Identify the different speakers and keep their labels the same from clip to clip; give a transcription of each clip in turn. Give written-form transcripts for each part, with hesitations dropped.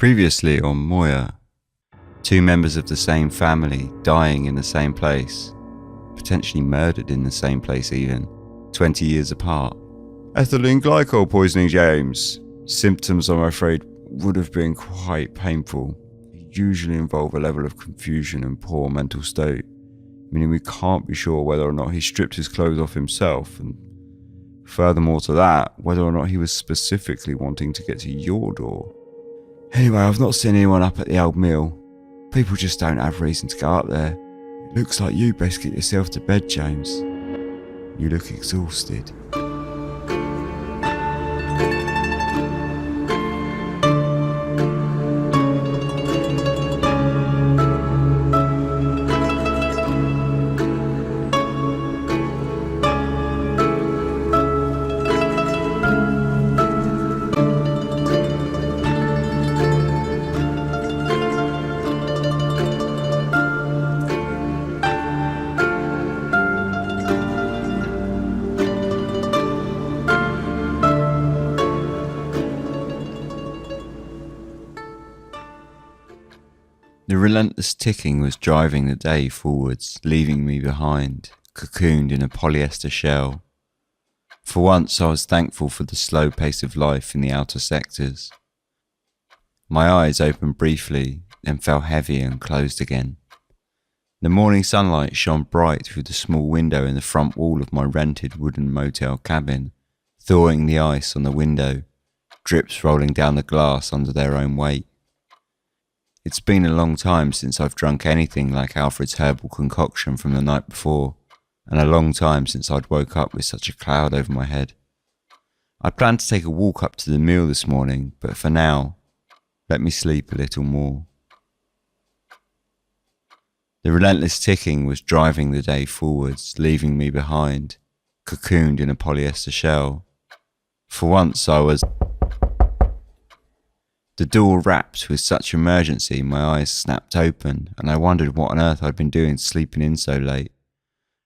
Speaker 1: Previously on Moya, two members of the same family dying in the same place, potentially murdered in the same place even, 20 years apart. Ethylene glycol poisoning, James. Symptoms, I'm afraid, would have been quite painful. They usually involve a level of confusion and poor mental state, meaning we can't be sure whether or not he stripped his clothes off himself, and furthermore to that, whether or not he was specifically wanting to get to your door. Anyway, I've not seen anyone up at the old mill. People just don't have reason to go up there. It looks like you best get yourself to bed, James. You look exhausted. The relentless ticking was driving the day forwards, leaving me behind, cocooned in a polyester shell. For once I was thankful for the slow pace of life in the outer sectors. My eyes opened briefly, then fell heavy and closed again. The morning sunlight shone bright through the small window in the front wall of my rented wooden motel cabin, thawing the ice on the window, drips rolling down the glass under their own weight. It's been a long time since I've drunk anything like Alfred's herbal concoction from the night before, and a long time since I'd woke up with such a cloud over my head. I planned to take a walk up to the mill this morning, but for now, let me sleep a little more. The relentless ticking was driving the day forwards, leaving me behind, cocooned in a polyester shell. For once I was... The door rapped with such emergency my eyes snapped open, and I wondered what on earth I'd been doing sleeping in so late.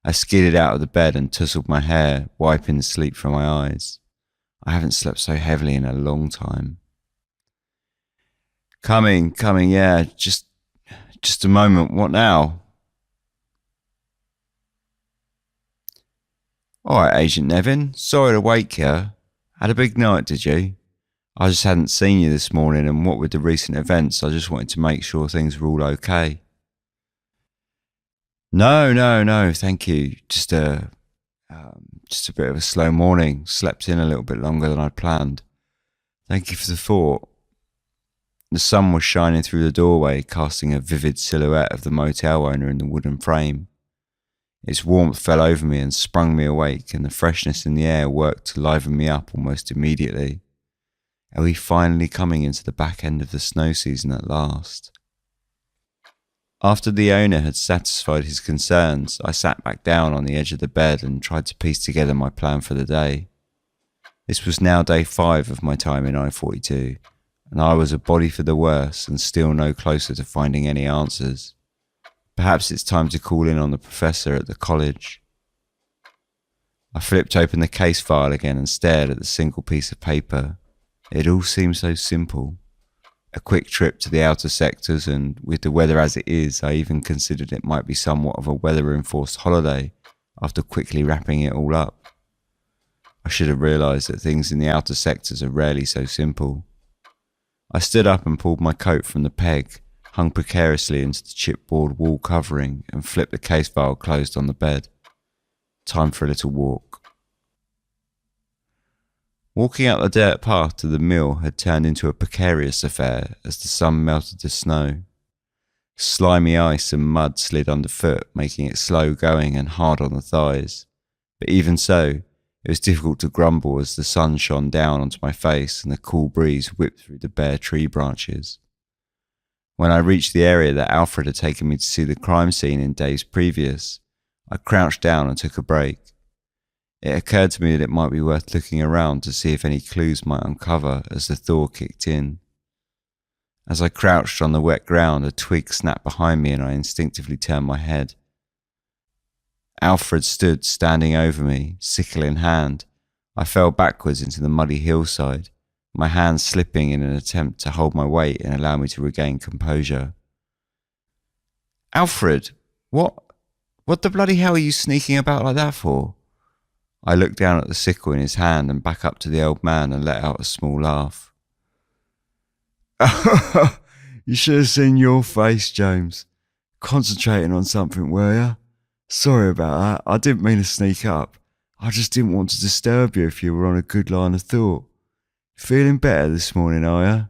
Speaker 1: I skidded out of the bed and tousled my hair, wiping the sleep from my eyes. I haven't slept so heavily in a long time. Coming, yeah, just a moment, what now? Alright, Agent Nevin, sorry to wake you. Had a big night, did you? I just hadn't seen you this morning, and what with the recent events, I just wanted to make sure things were all okay. No, thank you. Just a bit of a slow morning. Slept in a little bit longer than I'd planned. Thank you for the thought. The sun was shining through the doorway, casting a vivid silhouette of the motel owner in the wooden frame. Its warmth fell over me and sprung me awake, and the freshness in the air worked to liven me up almost immediately. Are we finally coming into the back end of the snow season at last? After the owner had satisfied his concerns, I sat back down on the edge of the bed and tried to piece together my plan for the day. This was now day 5 of my time in I-42, and I was a body for the worse and still no closer to finding any answers. Perhaps it's time to call in on the professor at the college. I flipped open the case file again and stared at the single piece of paper. It all seemed so simple. A quick trip to the outer sectors, and with the weather as it is, I even considered it might be somewhat of a weather-enforced holiday after quickly wrapping it all up. I should have realised that things in the outer sectors are rarely so simple. I stood up and pulled my coat from the peg, hung precariously into the chipboard wall covering, and flipped the case file closed on the bed. Time for a little walk. Walking up the dirt path to the mill had turned into a precarious affair as the sun melted the snow. Slimy ice and mud slid underfoot, making it slow going and hard on the thighs. But even so, it was difficult to grumble as the sun shone down onto my face and the cool breeze whipped through the bare tree branches. When I reached the area that Alfred had taken me to see the crime scene in days previous, I crouched down and took a break. It occurred to me that it might be worth looking around to see if any clues might uncover as the thaw kicked in. As I crouched on the wet ground, a twig snapped behind me and I instinctively turned my head. Alfred stood standing over me, sickle in hand. I fell backwards into the muddy hillside, my hands slipping in an attempt to hold my weight and allow me to regain composure. Alfred, what the bloody hell are you sneaking about like that for? I looked down at the sickle in his hand and back up to the old man and let out a small laugh. You should have seen your face, James. Concentrating on something, were you? Sorry about that. I didn't mean to sneak up. I just didn't want to disturb you if you were on a good line of thought. Feeling better this morning, are you?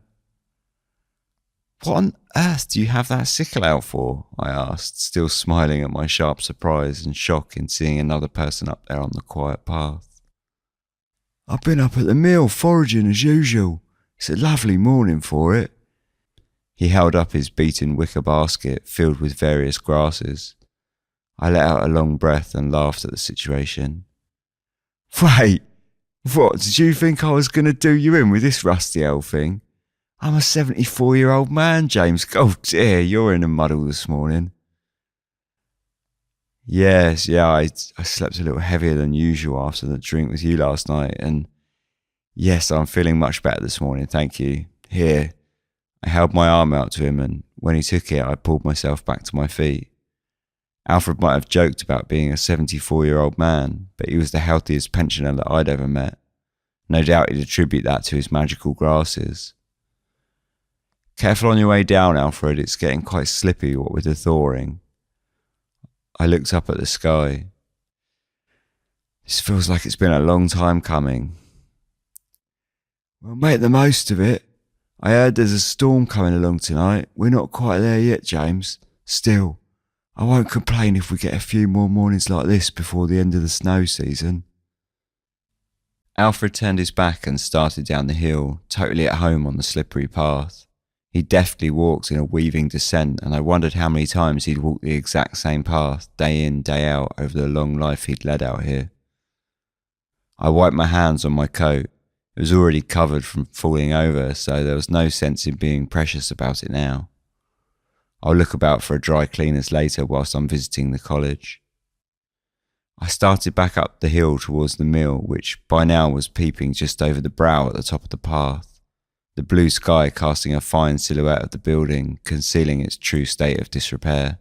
Speaker 1: What on earth do you have that sickle out for? I asked, still smiling at my sharp surprise and shock in seeing another person up there on the quiet path. I've been up at the mill foraging as usual. It's a lovely morning for it. He held up his beaten wicker basket filled with various grasses. I let out a long breath and laughed at the situation. Wait, what, did you think I was going to do you in with this rusty old thing? I'm a 74-year-old man, James. Oh dear, you're in a muddle this morning. Yes, I slept a little heavier than usual after the drink with you last night, and yes, I'm feeling much better this morning, thank you. Here. I held my arm out to him, and when he took it, I pulled myself back to my feet. Alfred might have joked about being a 74-year-old man, but he was the healthiest pensioner that I'd ever met. No doubt he'd attribute that to his magical grasses. Careful on your way down, Alfred, it's getting quite slippy, what with the thawing. I looked up at the sky. This feels like it's been a long time coming. Well, make the most of it. I heard there's a storm coming along tonight. We're not quite there yet, James. Still, I won't complain if we get a few more mornings like this before the end of the snow season. Alfred turned his back and started down the hill, totally at home on the slippery path. He deftly walked in a weaving descent, and I wondered how many times he'd walked the exact same path, day in, day out, over the long life he'd led out here. I wiped my hands on my coat. It was already covered from falling over, so there was no sense in being precious about it now. I'll look about for a dry cleaners later whilst I'm visiting the college. I started back up the hill towards the mill, which by now was peeping just over the brow at the top of the path. The blue sky casting a fine silhouette of the building, concealing its true state of disrepair.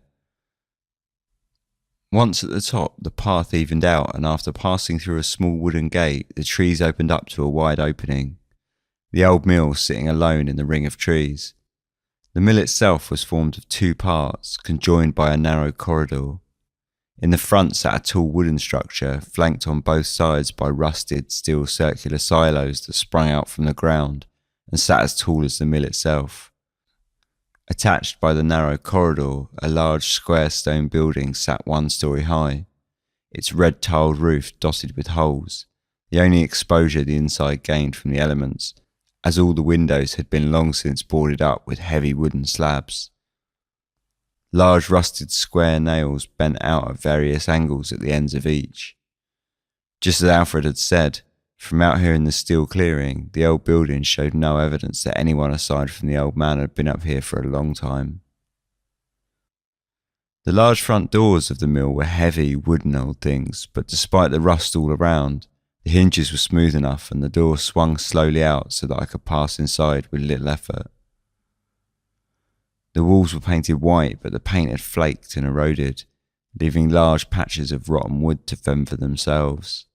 Speaker 1: Once at the top, the path evened out, and after passing through a small wooden gate, the trees opened up to a wide opening. The old mill sitting alone in the ring of trees. The mill itself was formed of two parts, conjoined by a narrow corridor. In the front sat a tall wooden structure, flanked on both sides by rusted steel circular silos that sprung out from the ground, and sat as tall as the mill itself. Attached by the narrow corridor, a large square stone building sat 1 story high, its red tiled roof dotted with holes, the only exposure the inside gained from the elements, as all the windows had been long since boarded up with heavy wooden slabs. Large rusted square nails bent out at various angles at the ends of each. Just as Alfred had said, from out here in the steel clearing, the old building showed no evidence that anyone aside from the old man had been up here for a long time. The large front doors of the mill were heavy, wooden old things, but despite the rust all around, the hinges were smooth enough and the door swung slowly out so that I could pass inside with little effort. The walls were painted white, but the paint had flaked and eroded, leaving large patches of rotten wood to fend for themselves.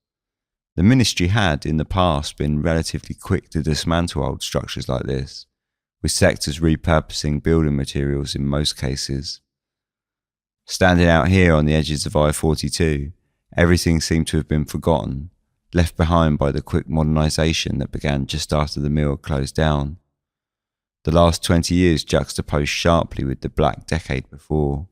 Speaker 1: The ministry had, in the past, been relatively quick to dismantle old structures like this, with sectors repurposing building materials in most cases. Standing out here on the edges of I-42, everything seemed to have been forgotten, left behind by the quick modernisation that began just after the mill closed down. The last 20 years juxtaposed sharply with the black decade before.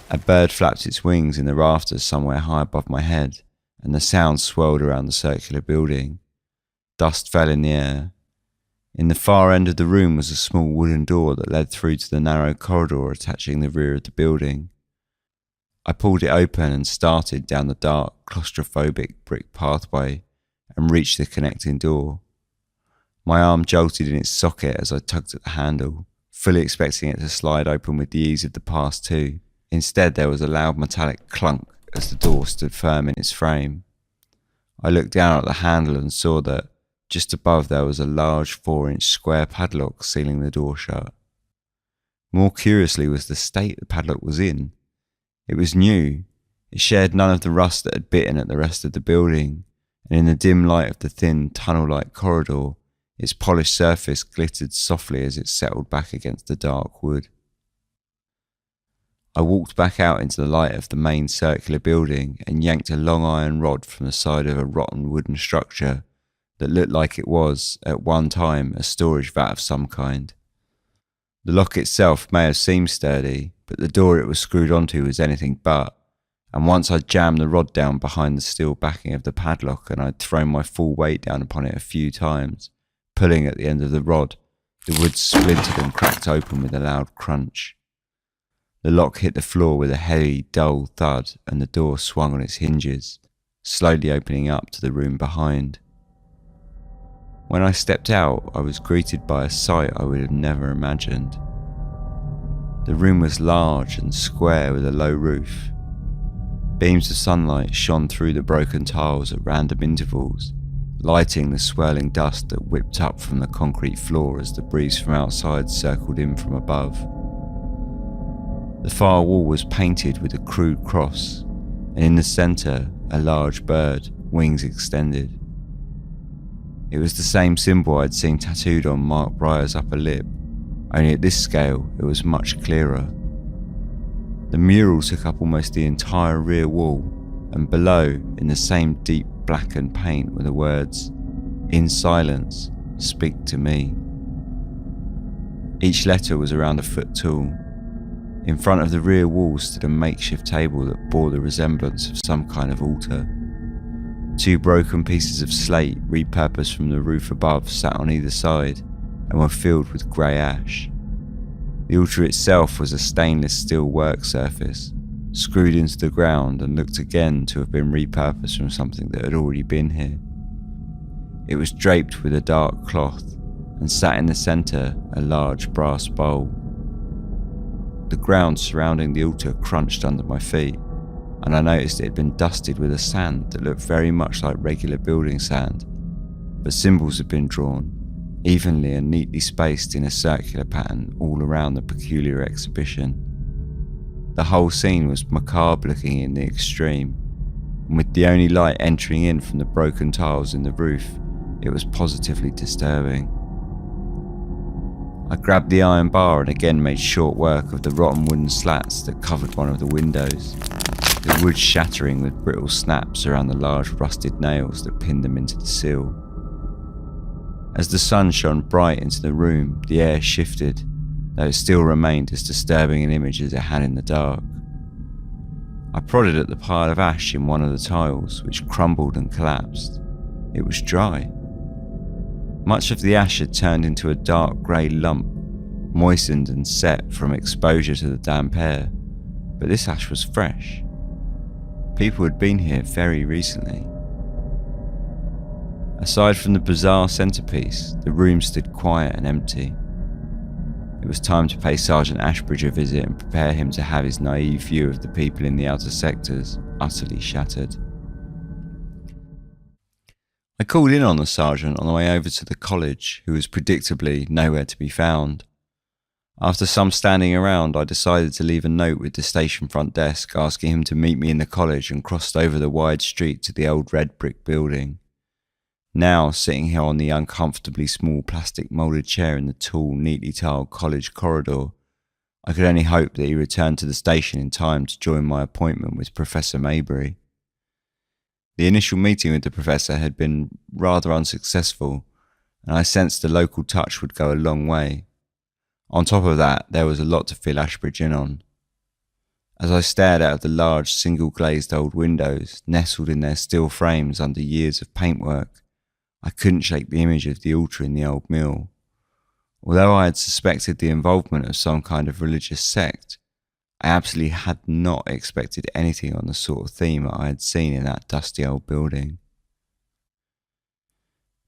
Speaker 1: A bird flapped its wings in the rafters somewhere high above my head, and the sound swirled around the circular building. Dust fell in the air. In the far end of the room was a small wooden door that led through to the narrow corridor attaching the rear of the building. I pulled it open and started down the dark, claustrophobic brick pathway and reached the connecting door. My arm jolted in its socket as I tugged at the handle, fully expecting it to slide open with the ease of the past two. Instead, there was a loud metallic clunk as the door stood firm in its frame. I looked down at the handle and saw that, Just above there was a large 4-inch square padlock sealing the door shut. More curiously was the state the padlock was in. It was new. It shared none of the rust that had bitten at the rest of the building, and in the dim light of the thin tunnel-like corridor, its polished surface glittered softly as it settled back against the dark wood. I walked back out into the light of the main circular building and yanked a long iron rod from the side of a rotten wooden structure that looked like it was, at one time, a storage vat of some kind. The lock itself may have seemed sturdy, but the door it was screwed onto was anything but, and once I'd jammed the rod down behind the steel backing of the padlock and I'd thrown my full weight down upon it a few times, pulling at the end of the rod, the wood splintered and cracked open with a loud crunch. The lock hit the floor with a heavy, dull thud, and the door swung on its hinges, slowly opening up to the room behind. When I stepped out, I was greeted by a sight I would have never imagined. The room was large and square with a low roof. Beams of sunlight shone through the broken tiles at random intervals, lighting the swirling dust that whipped up from the concrete floor as the breeze from outside circled in from above. The far wall was painted with a crude cross, and in the centre, a large bird, wings extended. It was the same symbol I'd seen tattooed on Mark Breyer's upper lip, only at this scale it was much clearer. The mural took up almost the entire rear wall, and below, in the same deep blackened paint, were the words, "In silence, speak to me." Each letter was around a foot tall. In front of the rear wall stood a makeshift table that bore the resemblance of some kind of altar. 2 broken pieces of slate, repurposed from the roof above, sat on either side and were filled with grey ash. The altar itself was a stainless steel work surface, screwed into the ground and looked again to have been repurposed from something that had already been here. It was draped with a dark cloth and sat in the centre a large brass bowl. The ground surrounding the altar crunched under my feet, and I noticed it had been dusted with a sand that looked very much like regular building sand, but symbols had been drawn, evenly and neatly spaced in a circular pattern all around the peculiar exhibition. The whole scene was macabre looking in the extreme, and with the only light entering in from the broken tiles in the roof, it was positively disturbing. I grabbed the iron bar and again made short work of the rotten wooden slats that covered one of the windows, the wood shattering with brittle snaps around the large rusted nails that pinned them into the sill. As the sun shone bright into the room, the air shifted, though it still remained as disturbing an image as it had in the dark. I prodded at the pile of ash in one of the tiles, which crumbled and collapsed. It was dry. Much of the ash had turned into a dark grey lump, moistened and set from exposure to the damp air, but this ash was fresh. People had been here very recently. Aside from the bizarre centrepiece, the room stood quiet and empty. It was time to pay Sergeant Ashbridge a visit and prepare him to have his naive view of the people in the outer sectors utterly shattered. I called in on the sergeant on the way over to the college, who was predictably nowhere to be found. After some standing around, I decided to leave a note with the station front desk asking him to meet me in the college, and crossed over the wide street to the old red brick building. Now, sitting here on the uncomfortably small plastic moulded chair in the tall, neatly tiled college corridor, I could only hope that he returned to the station in time to join my appointment with Professor Maybury. The initial meeting with the professor had been rather unsuccessful, and I sensed a local touch would go a long way. On top of that, there was a lot to fill Ashbridge in on. As I stared out of the large, single-glazed old windows, nestled in their steel frames under years of paintwork, I couldn't shake the image of the altar in the old mill. Although I had suspected the involvement of some kind of religious sect, I absolutely had not expected anything on the sort of theme I had seen in that dusty old building.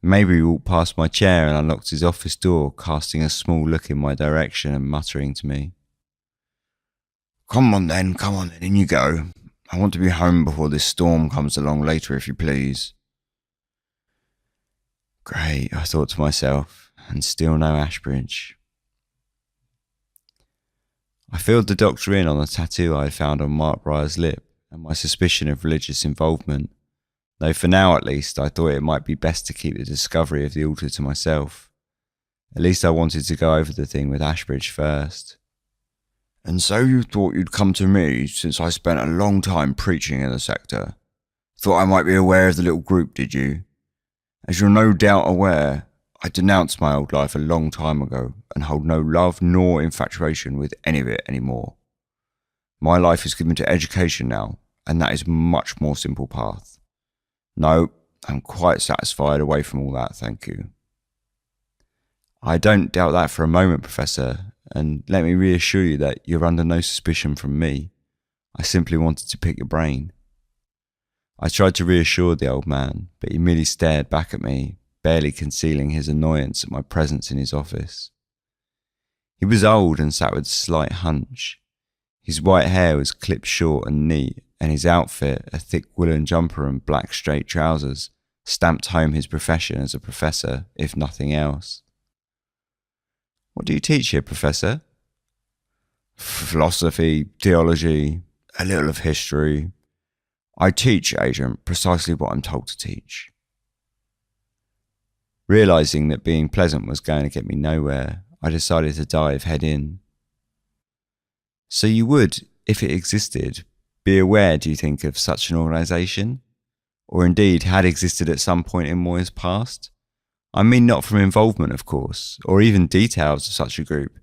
Speaker 1: Maybe walked past my chair and unlocked his office door, casting a small look in my direction and muttering to me, come on then, in you go. I want to be home before this storm comes along later, if you please." Great, I thought to myself, and still no Ashbridge. I filled the doctor in on the tattoo I had found on Mark Bryer's lip and my suspicion of religious involvement, though for now at least I thought it might be best to keep the discovery of the altar to myself. At least I wanted to go over the thing with Ashbridge first. And so you thought you'd come to me, since I spent a long time preaching in the sector? Thought I might be aware of the little group, did you? As you're no doubt aware, I denounced my old life a long time ago and hold no love nor infatuation with any of it anymore. My life is given to education now, and that is a much more simple path. No, I'm quite satisfied away from all that, thank you. I don't doubt that for a moment, Professor, and let me reassure you that you're under no suspicion from me. I simply wanted to pick your brain. I tried to reassure the old man, but he merely stared back at me, barely concealing his annoyance at my presence in his office. He was old and sat with a slight hunch. His white hair was clipped short and neat, and his outfit, a thick woolen jumper and black straight trousers, stamped home his profession as a professor, if nothing else. What do you teach here, Professor? Philosophy, theology, a little of history. I teach, Agent, precisely what I'm told to teach. Realising that being pleasant was going to get me nowhere, I decided to dive head in. So you would, if it existed, be aware, do you think, of such an organisation? Or indeed had existed at some point in Moya's past? I mean not from involvement, of course, or even details of such a group,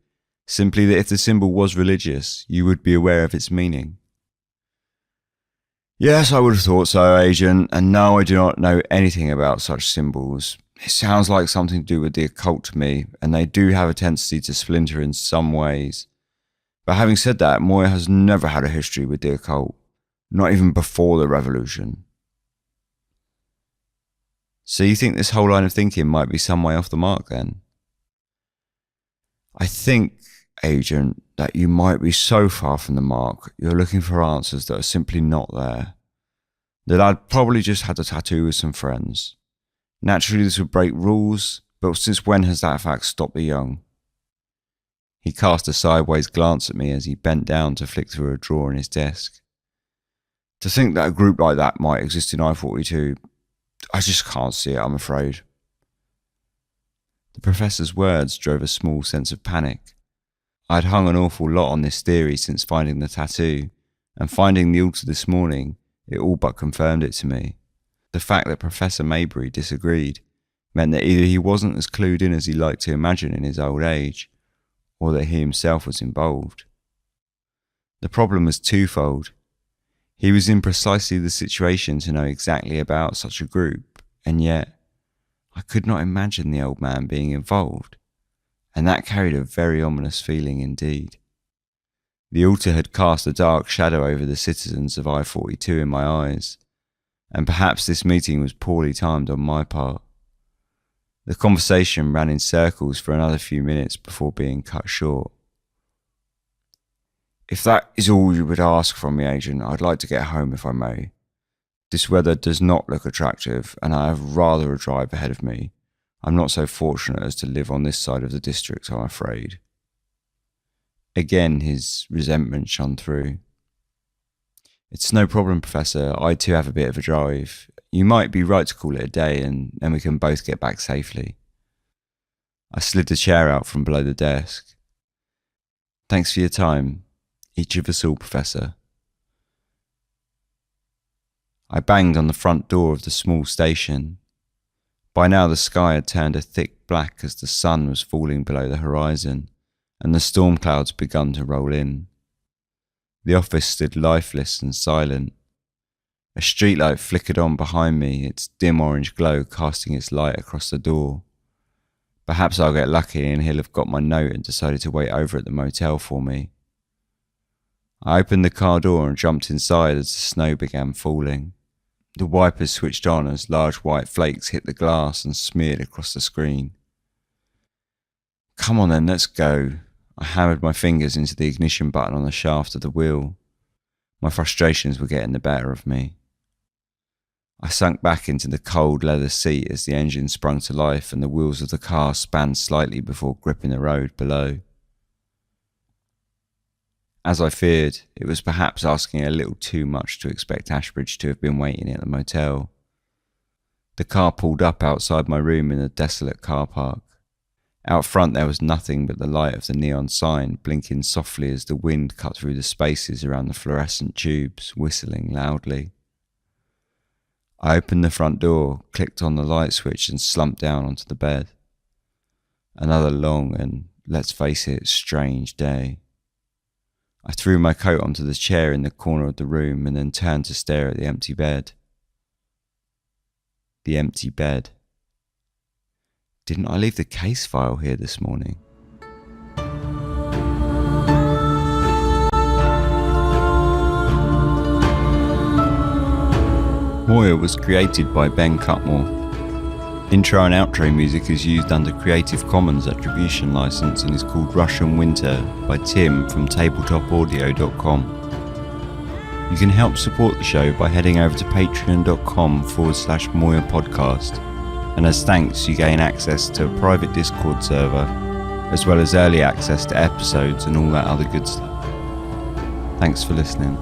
Speaker 1: simply that if the symbol was religious, you would be aware of its meaning. Yes, I would have thought so, Agent, and no, I do not know anything about such symbols. It sounds like something to do with the occult to me, and they do have a tendency to splinter in some ways. But having said that, Moya has never had a history with the occult, not even before the revolution. So you think this whole line of thinking might be some way off the mark then? I think, Agent, that you might be so far from the mark, you're looking for answers that are simply not there. That I'd probably just had a tattoo with some friends. Naturally this would break rules, but since when has that fact stopped the young? He cast a sideways glance at me as he bent down to flick through a drawer in his desk. To think that a group like that might exist in I-42, I just can't see it, I'm afraid. The Professor's words drove a small sense of panic. I'd hung an awful lot on this theory since finding the tattoo, and finding the altar this morning, it all but confirmed it to me. The fact that Professor Maybury disagreed meant that either he wasn't as clued in as he liked to imagine in his old age, or that he himself was involved. The problem was twofold. He was in precisely the situation to know exactly about such a group, and yet I could not imagine the old man being involved, and that carried a very ominous feeling indeed. The altar had cast a dark shadow over the citizens of I-42 in my eyes, and perhaps this meeting was poorly timed on my part. The conversation ran in circles for another few minutes before being cut short. If that is all you would ask from me, Agent, I'd like to get home if I may. This weather does not look attractive, and I have rather a drive ahead of me. I'm not so fortunate as to live on this side of the district, I'm afraid. Again, his resentment shone through. It's no problem, Professor. I too have a bit of a drive. You might be right to call it a day, and then we can both get back safely. I slid the chair out from below the desk. Thanks for your time. Each of us all, Professor. I banged on the front door of the small station. By now the sky had turned a thick black as the sun was falling below the horizon, and the storm clouds begun to roll in. The office stood lifeless and silent. A streetlight flickered on behind me, its dim orange glow casting its light across the door. Perhaps I'll get lucky and he'll have got my note and decided to wait over at the motel for me. I opened the car door and jumped inside as the snow began falling. The wipers switched on as large white flakes hit the glass and smeared across the screen. Come on then, let's go. I hammered my fingers into the ignition button on the shaft of the wheel. My frustrations were getting the better of me. I sunk back into the cold leather seat as the engine sprung to life and the wheels of the car spanned slightly before gripping the road below. As I feared, it was perhaps asking a little too much to expect Ashbridge to have been waiting at the motel. The car pulled up outside my room in a desolate car park. Out front there was nothing but the light of the neon sign blinking softly as the wind cut through the spaces around the fluorescent tubes, whistling loudly. I opened the front door, clicked on the light switch and slumped down onto the bed. Another long and, let's face it, strange day. I threw my coat onto the chair in the corner of the room and then turned to stare at the empty bed. The empty bed. Didn't I leave the case file here this morning? Moya was created by Ben Cutmore. Intro and outro music is used under Creative Commons Attribution License and is called Russian Winter by Tim from tabletopaudio.com. You can help support the show by heading over to patreon.com/Moya podcast. And as thanks, you gain access to a private Discord server, as well as early access to episodes and all that other good stuff. Thanks for listening.